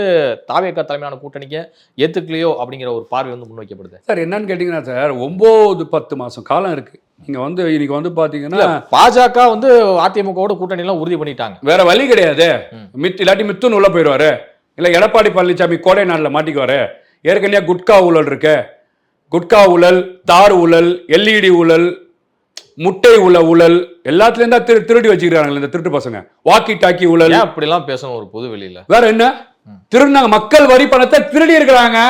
தாவேகா தலைமையான கூட்டணிக்கு ஏற்றுக்கலையோ அப்படிங்கிற ஒரு பார்வை வந்து முன்வைக்கப்படுது. சார் என்னன்னு கேட்டிங்கன்னா சார் 9-10 மாதம் காலம் இருக்குது. நீங்கள் வந்து இன்னைக்கு வந்து பார்த்தீங்கன்னா பாஜக வந்து அதிமுகவோட கூட்டணியெல்லாம் உறுதி பண்ணிட்டாங்க. வேற வழி கிடையாது. இல்லாட்டி மித்துன்னு உள்ள போயிடுவாரு. இல்லை எடப்பாடி பழனிசாமி கோடை நாளில் மாட்டிக்குவாரு. ஏற்கனவே குட்கா ஊழல் இருக்கு. குட்கா ஊழல், தார் ஊழல், LED ஊழல், முட்டை ஊழல் எல்லாத்துலயும் தான் திருடி வச்சுக்கிறாங்க இந்த திருட்டு பசங்க. வாக்கி டாக்கி ஊழல். அப்படிலாம் பேசணும் ஒரு பொது வெளியில. வேற என்ன திருநாங்க? மக்கள் வரி பணத்தை திருடி இருக்கிறாங்க.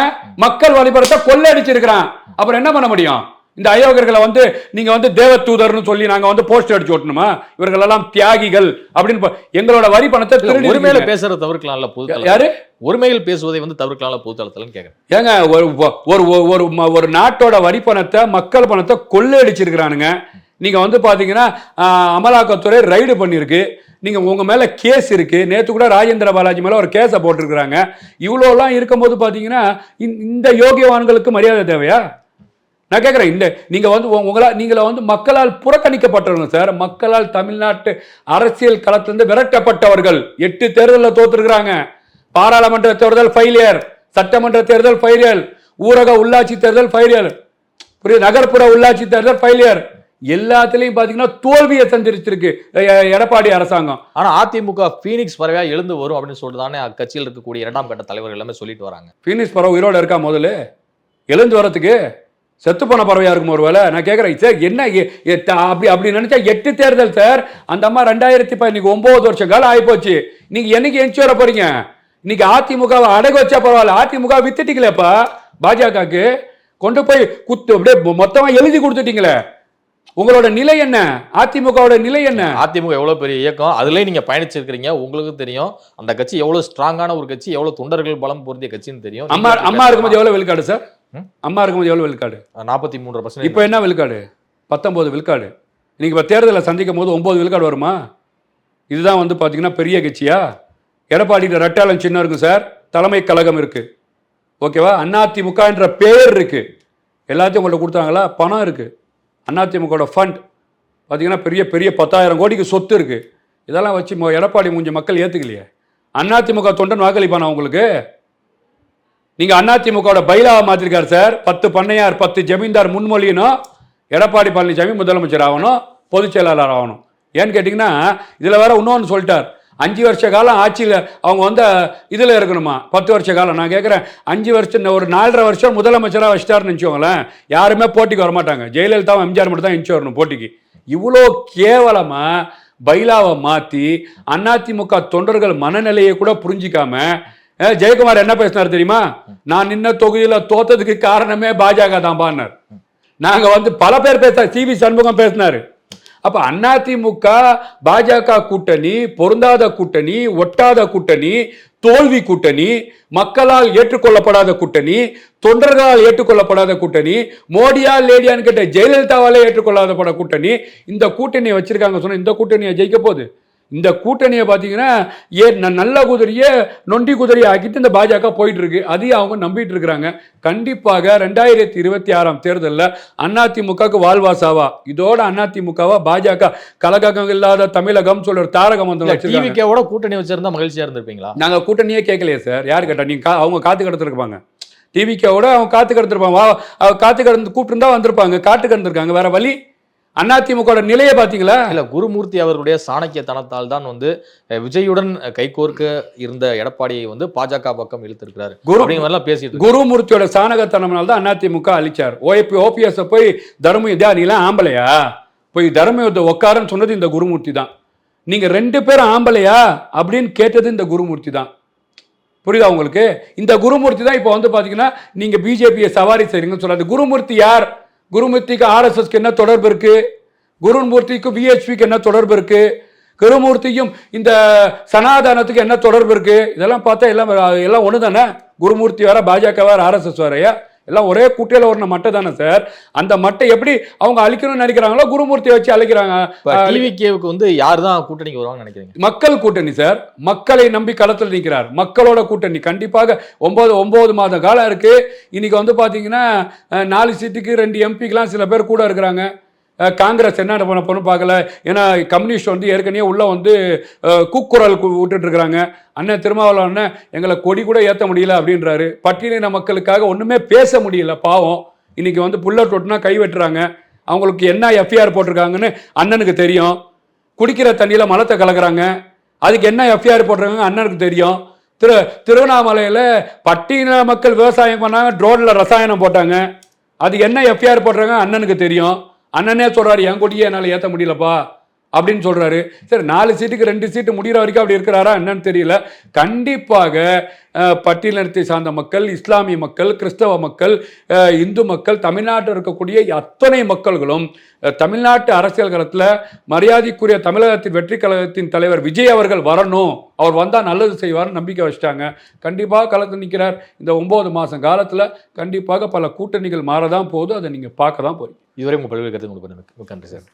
மக்கள் வரி பணத்தை கொள்ளடிச்சிருக்கிறான். அப்புறம் என்ன பண்ண முடியும்? இந்த அயோகர்களை வந்து நீங்க வந்து தேவ தூதர்னு சொல்லி நாங்க வந்து போஸ்டர் அடிச்சு ஓட்டணுமா? இவர்கள் எல்லாம் தியாகிகள் அப்படின்னு எங்களோட வரி பணத்தை திருடி. ஒருமையில பேசுறத தவிர்க்கலாம்ல பொது. யாரு ஒருமையில் பேசுவதை வந்து தவிர்க்கலாம்ல பொது தளத்துல கேட்கறேன். ஏங்க ஒரு நாட்டோட வரி பணத்தை மக்கள் பணத்தை கொள்ளையடிச்சிருக்கிறானுங்க. நீங்க வந்து பாத்தீங்கன்னா அமலாக்கத்துறை ரைடு பண்ணிருக்கு. நீங்க உங்க மேல கேஸ் இருக்கு. நேத்து கூட ராஜேந்திர பாலாஜி மேல ஒரு கேஸை போட்டிருக்கிறாங்க. இவ்வளோலாம் இருக்கும்போது பாத்தீங்கன்னா இந்த யோகியவான்களுக்கு மரியாதை தேவையா? நான் கேட்குறேன். இந்த நீங்கள வந்து மக்களால் புறக்கணிக்கப்பட்டவங்க சார். மக்களால் தமிழ்நாட்டு அரசியல் களத்திலிருந்து விரட்டப்பட்டவர்கள். 8 தேர்தலில் தோத்துருக்கிறாங்க. பாராளுமன்ற தேர்தல் ஃபெயிலியர், சட்டமன்ற தேர்தல் ஃபெயிலியர், ஊரக உள்ளாட்சி தேர்தல் ஃபெயிலியர், நகர்ப்புற உள்ளாட்சி தேர்தல் ஃபெயிலியர். எல்லாத்திலையும் பாத்தீங்கன்னா தோல்வியை சந்திச்சிருக்கு எடப்பாடி அரசாங்கம். ஆனா அதிமுக பீனிக்ஸ் பறவையா எழுந்து வரும் அப்படின்னு சொல்லிட்டு தானே அக்கட்சியில் இருக்கக்கூடிய 2ஆம் கட்ட தலைவர்கள் எல்லாமே சொல்லிட்டு வராங்க. பீனிக்ஸ் பறவை உயிரோட இருக்கா? முதல்ல எழுந்து வரத்துக்கு செத்து போன பறவையா இருக்கும் ஒரு வேலை. நான் கேட்கிறேன் சார், என்ன அப்படி நினைச்சா 8 தேர்தல் சார். அந்த அம்மா 2019 வருஷ காலம் ஆயிப்போச்சு. நீங்க என்னைக்கு எஞ்சி வர போறீங்க? இன்னைக்கு அதிமுகவை அடகு வச்சா பரவாயில்ல. அதிமுக வித்துட்டீங்களேப்பா. பாஜகவுக்கு கொண்டு போய் அப்படியே மொத்தமா எழுதி கொடுத்துட்டீங்களே. உங்களோட நிலை என்ன? அதிமுகவோட நிலை என்ன? அதிமுக எவ்வளவு பெரிய இயக்கம், அதுலயே நீங்க பயணிச்சிருக்கீங்க. உங்களுக்கு தெரியும் அந்த கட்சி எவ்வளவு ஸ்ட்ராங்கான ஒரு கட்சி, எவ்வளவு தொண்டர்கள் பலம் பொருந்திய கட்சின்னு தெரியும். அம்மா இருக்கும்போது எவ்வளவு விழுக்காடு சார்? அம்மா இருக்கும்போது எவ்வளவு விழுக்காடு? 43%. இப்போ என்ன விழுக்காடு? 19 விழுக்காடு. இன்னைக்கு இப்போ தேர்தலில் சந்திக்கும் போது 9 விழுக்காடு வருமா? இதுதான் வந்து பார்த்தீங்கன்னா பெரிய கட்சியா? எடப்பாடி ரெட்டாளம் சின்னம் இருக்கு சார். தலைமை கழகம் இருக்கு. ஓகேவா? அதிமுக என்ற பேர் இருக்கு. எல்லாத்தையும் உங்கள்ட்ட கொடுத்தாங்களா? பணம் இருக்கு. அதிமுக ஃபண்ட் பார்த்தீங்கன்னா பெரிய பெரிய 10,000 கோடிக்கு சொத்து இருக்கு. இதெல்லாம் வச்சு எடப்பாடி மூஞ்ச மக்கள் ஏற்றுக்கலையே. அதிமுக தொண்டன் வாக்களிப்பானா உங்களுக்கு? நீங்க அதிமுக பைலாவை மாத்திருக்காரு சார். 10 பண்ணையார் 10 ஜமீன்தார் முன்மொழியணும். எடப்பாடி பழனிசாமி முதலமைச்சர் ஆகணும், பொதுச் செயலாளர் ஆகணும். ஏன்னு கேட்டீங்கன்னா இதுல வேற இன்னொன்று சொல்லிட்டார். 5 வருஷ காலம் ஆட்சியில் அவங்க வந்து இதில் இருக்கணுமா? 10 வருஷ காலம். நான் கேட்குறேன், 5 வருஷம் ஒரு 4.5 வருஷம் முதலமைச்சராக வச்சிட்டாருன்னு நினச்சோங்களேன், யாருமே போட்டிக்கு வரமாட்டாங்க. ஜெயலலிதாவும் எம்ஜிஆர் மட்டும் தான் எஞ்சி வரணும் போட்டிக்கு. இவ்வளோ கேவலமாக பைலாவை மாற்றி அதிமுக தொண்டர்கள் மனநிலையை கூட புரிஞ்சிக்காம ஜெயக்குமார் என்ன பேசினார் தெரியுமா? நான் நின்ன தொகுதியில் தோத்ததுக்கு காரணமே பாஜக தான் பான்னார். நாங்கள் வந்து பல பேர் பேச சிவி சண்முகம் பேசினார். அப்ப அதிமுக பாஜக கூட்டணி பொருந்தாத கூட்டணி, ஒட்டாத கூட்டணி, தோல்வி கூட்டணி, மக்களால் ஏற்றுக்கொள்ளப்படாத கூட்டணி, தொண்டர்களால் ஏற்றுக்கொள்ளப்படாத கூட்டணி, மோடியா லேடியான்னு கேட்ட ஜெயலலிதாவாலே ஏற்றுக்கொள்ளாத கூட்டணி. இந்த கூட்டணியை வச்சிருக்காங்க. சொன்ன இந்த கூட்டணியை ஜெயிக்க போகுது. இந்த கூட்டணியை பார்த்தீங்கன்னா நல்ல குதிரையை நொண்டி குதிரையை ஆக்கிட்டு இந்த பாஜக போயிட்டு இருக்கு. அதையும் அவங்க நம்பிட்டு இருக்கிறாங்க. கண்டிப்பாக 2026 தேர்தலில் அதிமுகவுக்கு வாழ்வாசாவா, இதோட அதிமுகவா பாஜக கலகம் இல்லாத தமிழகம் சொல்ற தாரக மந்திரம் டிவிக்கோட கூட்டணி வச்சிருந்தா மகிழ்ச்சியா இருந்திருப்பீங்களா? நாங்க கூட்டணியே கேட்கலையே சார். யார் கேட்டா? நீங்க அவங்க காத்து கடத்திருப்பாங்க. டிவிக்கோட அவங்க காத்து கடத்திருப்பாங்க. காத்து கடந்து கூப்பிட்டு இருந்தா வந்திருப்பாங்க. காத்து கடந்திருக்காங்க. வேற வழி. அதிமுக நிலையை பாத்தீங்களா? இல்ல, குருமூர்த்தி அவர்களுடைய சாணக்கியத்தனத்தால் தான் விஜயுடன் கைகோர்க்க இருந்த எடப்பாடியை பாஜக பக்கம் இழுத்திருக்கிறாரு. குருமூர்த்தியோட சாணகத்தனம்னால தான் அதிமுக அழிச்சார். ஓபிஎஸ் போய் நீலாம் ஆம்பளையா போய் தர்மயுத்த உட்காரன்னு சொன்னது இந்த குருமூர்த்தி தான். நீங்க 2 பேரும் ஆம்பளையா அப்படின்னு கேட்டது இந்த குருமூர்த்தி தான். புரியுதா உங்களுக்கு? இந்த குருமூர்த்தி தான் இப்போ பாத்தீங்கன்னா நீங்க பிஜேபியை சவாரி செய்றீங்கன்னு சொல்லாது. குருமூர்த்தி யார்? குருமூர்த்திக்கு ஆர்எஸ்எஸ்க்கு என்ன தொடர்பு இருக்கு? குருமூர்த்திக்கு விஹெச்பிக்கு என்ன தொடர்பு இருக்கு? குருமூர்த்திக்கும் இந்த சனாதனத்துக்கு என்ன தொடர்பு இருக்கு? இதெல்லாம் பார்த்தா எல்லாம் ஒன்று தானே. குருமூர்த்தி வேற, பாஜக வேற, ஆர்எஸ்எஸ் வேறையா? எல்லாம் ஒரே குட்டையில ஒரு மட்டை தானே சார். அந்த மட்டை எப்படி அவங்க அழிக்கணும்னு நினைக்கிறாங்களோ குருமூர்த்தியை வச்சு அழிக்கிறாங்க. டிவிகேவுக்கு யார் தான் கூட்டணிக்கு வருவாங்கன்னு நினைக்கிறீங்க? மக்கள் கூட்டணி சார். மக்களை நம்பி களத்தில் நிற்கிறார். மக்களோட கூட்டணி கண்டிப்பாக 9 மாத காலம் இருக்கு. இன்னைக்கு பாத்தீங்கன்னா 4 சீட்டுக்கு 2 எம்பிக்கெல்லாம் சில பேர் கூட இருக்கிறாங்க. காங்கிரஸ் என்ன பண்ண பார்க்கல. ஏன்னா கம்யூனிஸ்ட் ஏற்கனவே உள்ள கூக்குரல் விட்டுட்டு இருக்கிறாங்க. அண்ணன் திருமாவளவன் அண்ணன் எங்களை கொடி கூட ஏற்ற முடியல அப்படின்றாரு. பட்டியலின மக்களுக்காக ஒண்ணுமே பேச முடியல. பாவம். இன்னைக்கு புல்லட் ஓட்டுனா கை வெட்டுறாங்க. அவங்களுக்கு என்ன எஃப்ஐஆர் போட்டிருக்காங்கன்னு அண்ணனுக்கு தெரியும். குடிக்கிற தண்ணியில மலத்தை கலக்குறாங்க. அதுக்கு என்ன எஃப்ஐஆர் போட்டிருக்காங்க அண்ணனுக்கு தெரியும். திருவண்ணாமலையில பட்டியலின மக்கள் விவசாயம் பண்ணாங்க, ட்ரோன்ல ரசாயனம் போட்டாங்க. அதுக்கு என்ன எஃப்ஐஆர் போடுறாங்க அண்ணனுக்கு தெரியும். அண்ணனே சொல்றாரு என் கொடியே என்னால் ஏற்ற முடியலப்பா அப்படின்னு சொல்றாரு. சரி, 4 சீட்டுக்கு 2 சீட்டு முடிகிற வரைக்கும் அப்படி இருக்கிறாரா என்னன்னு தெரியல. கண்டிப்பாக பட்டியலினத்தை சார்ந்த மக்கள், இஸ்லாமிய மக்கள், கிறிஸ்தவ மக்கள், இந்து மக்கள், தமிழ்நாட்டில் இருக்கக்கூடிய அத்தனை மக்கள்களும் தமிழ்நாட்டு அரசியல் களத்தில் மரியாதைக்குரிய தமிழகத்தின் வெற்றி கழகத்தின் தலைவர் விஜய் அவர்கள் வரணும், அவர் வந்தால் நல்லது செய்வார்னு நம்பிக்கை வச்சுட்டாங்க. கண்டிப்பாக களத்தில் நிற்கிறார். இந்த 9 மாதம் காலத்தில் கண்டிப்பாக பல கூட்டணிகள் மாறதான் போகுது. அதை நீங்கள் பார்க்க தான் போறீங்க. இதுவரை உங்கள் பல்வேறு கருத்து உங்களுக்கு நன்றி சார்.